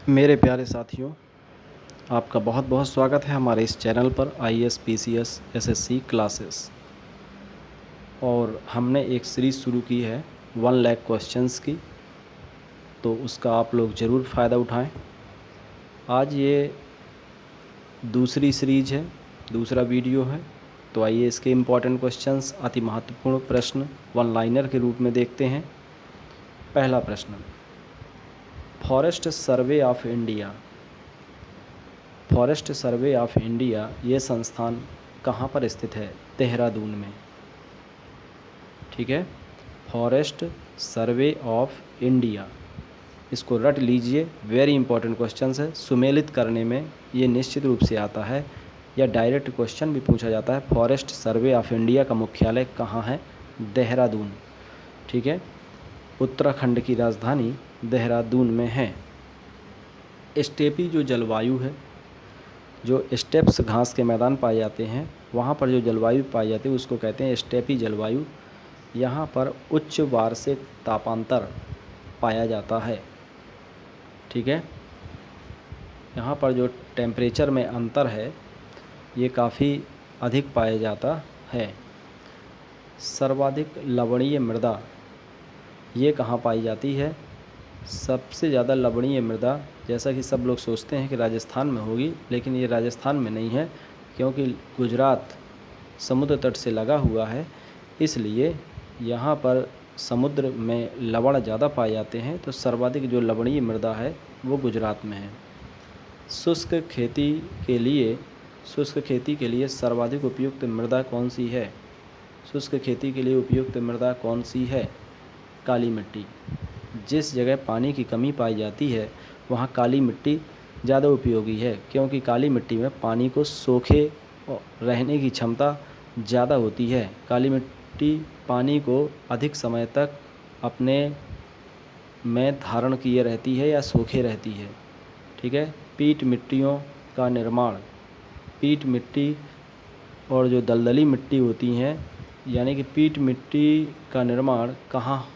मेरे प्यारे साथियों, आपका बहुत बहुत स्वागत है हमारे इस चैनल पर IAS PCS SSC क्लासेस। और हमने एक सीरीज़ शुरू की है 1 लाख क्वेश्चंस की, तो उसका आप लोग ज़रूर फ़ायदा उठाएं। आज ये दूसरी सीरीज है, दूसरा वीडियो है। तो आइए इसके इम्पॉर्टेंट क्वेश्चंस, अति महत्वपूर्ण प्रश्न 1 लाइनर के रूप में देखते हैं। पहला प्रश्न, forest survey of India. Forest survey of India ये संस्थान कहाँ पर स्थित है? देहरादून में। ठीक है, फॉरेस्ट सर्वे ऑफ इंडिया, इसको रट लीजिए। वेरी इंपॉर्टेंट क्वेश्चन है, सुमेलित करने में ये निश्चित रूप से आता है, या डायरेक्ट क्वेश्चन भी पूछा जाता है। फॉरेस्ट सर्वे ऑफ इंडिया का मुख्यालय कहाँ है? देहरादून। ठीक है, उत्तराखंड की राजधानी देहरादून में है। स्टेपी जो जलवायु है, जो स्टेप्स घास के मैदान पाए जाते हैं, वहाँ पर जो जलवायु पाई जाती है उसको कहते हैं स्टेपी जलवायु। यहाँ पर उच्च वार्षिक तापांतर पाया जाता है। ठीक है, यहाँ पर जो टेम्परेचर में अंतर है ये काफ़ी अधिक पाया जाता है। सर्वाधिक लवणीय मृदा ये कहाँ पाई जाती है? सबसे ज़्यादा लवणीय मृदा, जैसा कि सब लोग सोचते हैं कि राजस्थान में होगी, लेकिन ये राजस्थान में नहीं है, क्योंकि गुजरात समुद्र तट से लगा हुआ है, इसलिए यहाँ पर समुद्र में लवण ज़्यादा पाए जाते हैं। तो सर्वाधिक जो लवणीय मृदा है वो गुजरात में है। शुष्क खेती के लिए सर्वाधिक उपयुक्त मृदा कौन सी है? शुष्क खेती के लिए उपयुक्त मृदा कौन सी है? काली मिट्टी। जिस जगह पानी की कमी पाई जाती है वहाँ काली मिट्टी ज़्यादा उपयोगी है, क्योंकि काली मिट्टी में पानी को सोखे रहने की क्षमता ज़्यादा होती है। काली मिट्टी पानी को अधिक समय तक अपने में धारण किए रहती है या सोखे रहती है। ठीक है, पीट मिट्टियों का निर्माण, पीट मिट्टी और जो दलदली मिट्टी होती हैं, यानी कि पीट मिट्टी का निर्माण कहाँ,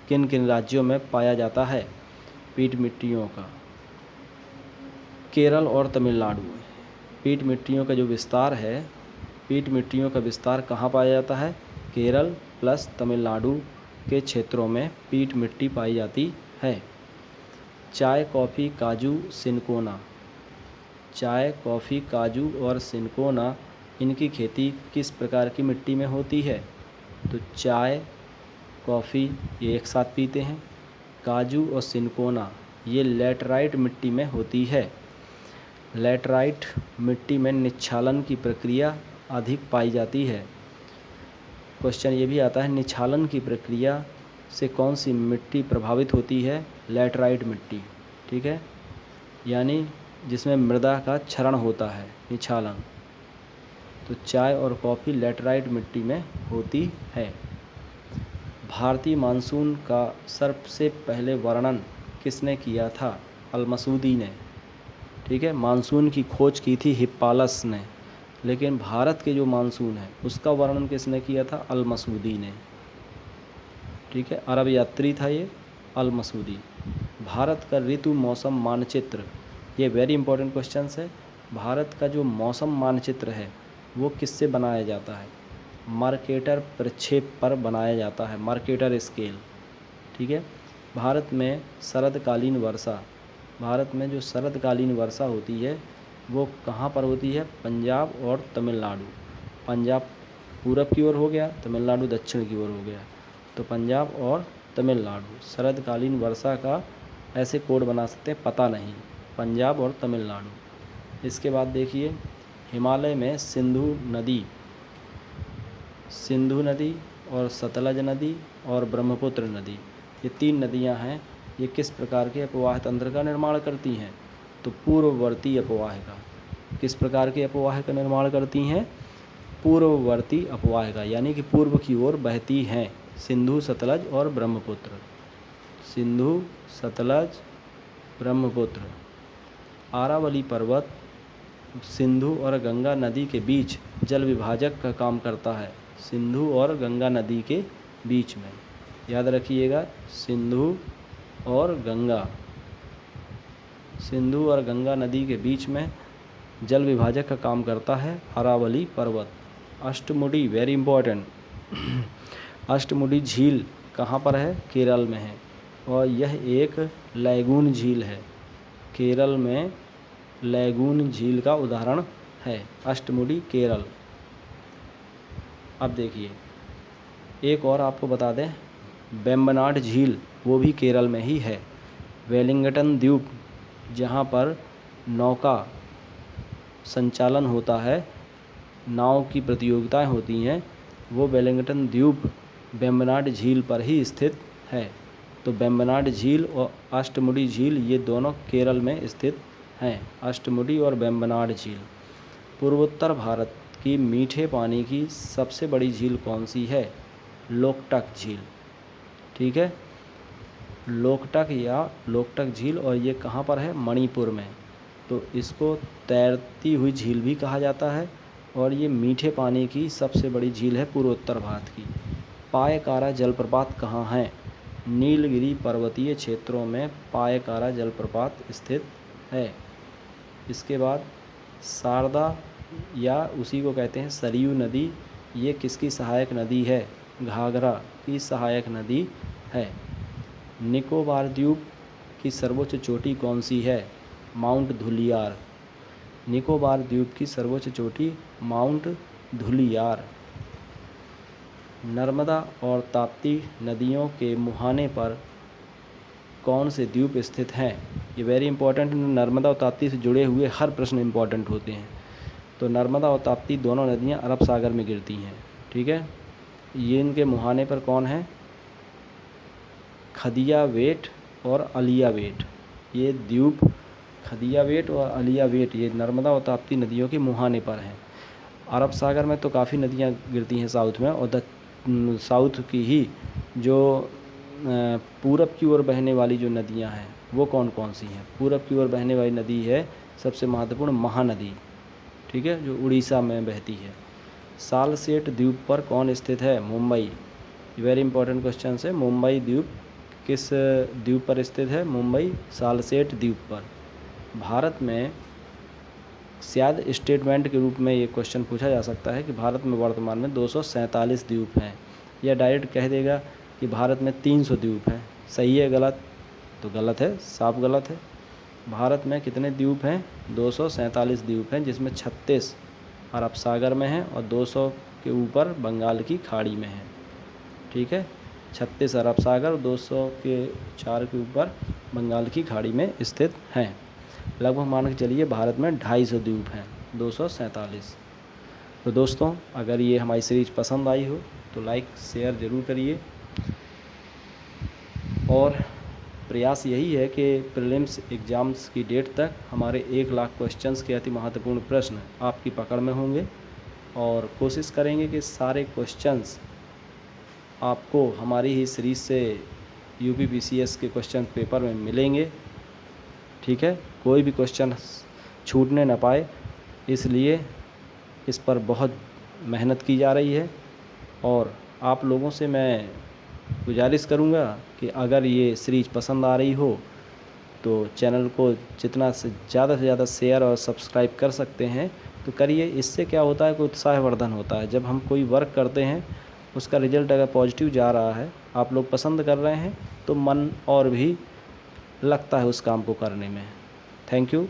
किन किन राज्यों में पाया जाता है? पीट मिट्टियों का केरल और तमिलनाडु। पीट मिट्टियों का जो विस्तार है, पीट मिट्टियों का विस्तार कहाँ पाया जाता है? केरल प्लस तमिलनाडु के क्षेत्रों में पीट मिट्टी पाई जाती है। चाय, कॉफ़ी, काजू, सिनकोना। चाय, कॉफ़ी, काजू और सिनकोना, इनकी खेती किस प्रकार की मिट्टी में होती है? तो चाय, कॉफ़ी ये एक साथ पीते हैं। काजू और सिनकोना ये लैटराइट मिट्टी में होती है। लैटराइट मिट्टी में निच्छालन की प्रक्रिया अधिक पाई जाती है। क्वेश्चन ये भी आता है, निच्छालन की प्रक्रिया से कौन सी मिट्टी प्रभावित होती है? लैटराइट मिट्टी। ठीक है, यानी जिसमें मृदा का क्षरण होता है, निच्छालन। तो चाय और कॉफ़ी लैटराइट मिट्टी में होती है। भारतीय मानसून का सबसे पहले वर्णन किसने किया था? अल-मसूदी ने। ठीक है, मानसून की खोज की थी हिप्पालस ने, लेकिन भारत के जो मानसून है उसका वर्णन किसने किया था? अल-मसूदी ने। ठीक है, अरब यात्री था ये अल-मसूदी। भारत का ऋतु मौसम मानचित्र, ये वेरी इंपॉर्टेंट क्वेश्चन है। भारत का जो मौसम मानचित्र है वो किससे बनाया जाता है? मर्केटर प्रक्षेप पर बनाया जाता है, मर्केटर स्केल। ठीक है, भारत में शरदकालीन वर्षा, भारत में जो शरदकालीन वर्षा होती है वो कहाँ पर होती है? पंजाब और तमिलनाडु। पंजाब पूरब की ओर हो गया, तमिलनाडु दक्षिण की ओर हो गया। तो पंजाब और तमिलनाडु शरदकालीन वर्षा का ऐसे कोड बना सकते हैं, पता नहीं, पंजाब और तमिलनाडु। इसके बाद देखिए, हिमालय में सिंधु नदी और सतलज नदी और ब्रह्मपुत्र नदी, ये 3 नदियां हैं। ये किस प्रकार के अपवाह तंत्र का निर्माण करती हैं? तो पूर्ववर्ती अपवाह का। किस प्रकार के अपवाह का निर्माण करती हैं? पूर्ववर्ती अपवाह का, यानी कि पूर्व की ओर बहती हैं। सिंधु, सतलज और ब्रह्मपुत्र। सिंधु, सतलज, ब्रह्मपुत्र। आरावली पर्वत सिंधु और गंगा नदी के बीच जल विभाजक का काम करता है। सिंधु और गंगा नदी के बीच में, याद रखिएगा, सिंधु और गंगा सिंधु और गंगा नदी के बीच में जल विभाजक का काम करता है अरावली पर्वत। अष्टमुडी, वेरी इंपॉर्टेंट, अष्टमुडी झील कहाँ पर है? केरल में है और यह एक लैगून झील है। केरल में लैगून झील का उदाहरण है अष्टमुडी, केरल। अब देखिए एक और आपको बता दें, वेम्बनाड झील वो भी केरल में ही है। वेलिंगटन द्वीप जहाँ पर नौका संचालन होता है, नाव की प्रतियोगिताएं होती हैं, वो वेलिंगटन द्वीप वेम्बनाड झील पर ही स्थित है। तो वेम्बनाड झील और अष्टमुडी झील ये दोनों केरल में स्थित हैं, अष्टमुडी और वेम्बनाड झील। पूर्वोत्तर भारत की मीठे पानी की सबसे बड़ी झील कौन सी है? लोकटक झील। ठीक है, लोकटक या लोकटक झील, और ये कहाँ पर है? मणिपुर में। तो इसको तैरती हुई झील भी कहा जाता है और ये मीठे पानी की सबसे बड़ी झील है पूर्वोत्तर भारत की। पायकारा जलप्रपात कहाँ है? नीलगिरी पर्वतीय क्षेत्रों में पायकारा जलप्रपात स्थित है। इसके बाद शारदा या उसी को कहते हैं सरयू नदी, ये किसकी सहायक नदी है? घाघरा की सहायक नदी है। निकोबार द्वीप की सर्वोच्च चोटी कौन सी है? माउंट धुलियार। निकोबार द्वीप की सर्वोच्च चोटी माउंट धुलियार। नर्मदा और ताप्ती नदियों के मुहाने पर कौन से द्वीप स्थित हैं? ये वेरी इंपॉर्टेंट, नर्मदा और ताप्ती से जुड़े हुए हर प्रश्न इंपॉर्टेंट होते हैं। तो नर्मदा और ताप्ती दोनों नदियाँ अरब सागर में गिरती हैं। ठीक है, ये इनके मुहाने पर कौन है? खदियावेट और अलियावेट। ये द्वीप खदियावेट और अलियावेट ये नर्मदा और ताप्ती नदियों के मुहाने पर हैं। अरब सागर में तो काफ़ी नदियाँ गिरती हैं साउथ में, और साउथ की ही जो पूरब की ओर बहने वाली जो नदियाँ हैं वो कौन कौन सी हैं? पूरब की ओर बहने वाली नदी है सबसे महत्वपूर्ण महानदी, ठीक है, जो उड़ीसा में बहती है। सालसेट द्वीप पर कौन स्थित है? मुंबई। वेरी इंपॉर्टेंट क्वेश्चन है। मुंबई द्वीप किस द्वीप पर स्थित है? मुंबई सालसेट द्वीप पर। भारत में शायद स्टेटमेंट के रूप में ये क्वेश्चन पूछा जा सकता है कि भारत में वर्तमान में 247 द्वीप हैं, या डायरेक्ट कह देगा कि भारत में 300 द्वीप हैं। सही है गलत? तो गलत है, साफ गलत है। भारत में कितने द्वीप हैं? 247 द्वीप हैं, जिसमें 36 अरब सागर में हैं और 200 के ऊपर बंगाल की खाड़ी में हैं। ठीक है, 36 अरब सागर, 200 के 4 के ऊपर बंगाल की खाड़ी में स्थित हैं। लगभग मान के चलिए भारत में 250 द्वीप हैं, 247। तो दोस्तों अगर ये हमारी सीरीज़ पसंद आई हो तो लाइक शेयर ज़रूर करिए, और प्रयास यही है कि प्रीलिम्स एग्ज़ाम्स की डेट तक हमारे 1 लाख क्वेश्चंस के अति महत्वपूर्ण प्रश्न आपकी पकड़ में होंगे, और कोशिश करेंगे कि सारे क्वेश्चंस आपको हमारी ही सीरीज़ से UPPCS के क्वेश्चन पेपर में मिलेंगे। ठीक है, कोई भी क्वेश्चन छूटने ना पाए, इसलिए इस पर बहुत मेहनत की जा रही है। और आप लोगों से मैं गुजारिश करूंगा कि अगर ये सीरीज़ पसंद आ रही हो तो चैनल को जितना से ज़्यादा शेयर और सब्सक्राइब कर सकते हैं तो करिए। इससे क्या होता है कि उत्साहवर्धन होता है। जब हम कोई वर्क करते हैं उसका रिजल्ट अगर पॉजिटिव जा रहा है, आप लोग पसंद कर रहे हैं, तो मन और भी लगता है उस काम को करने में। Thank you.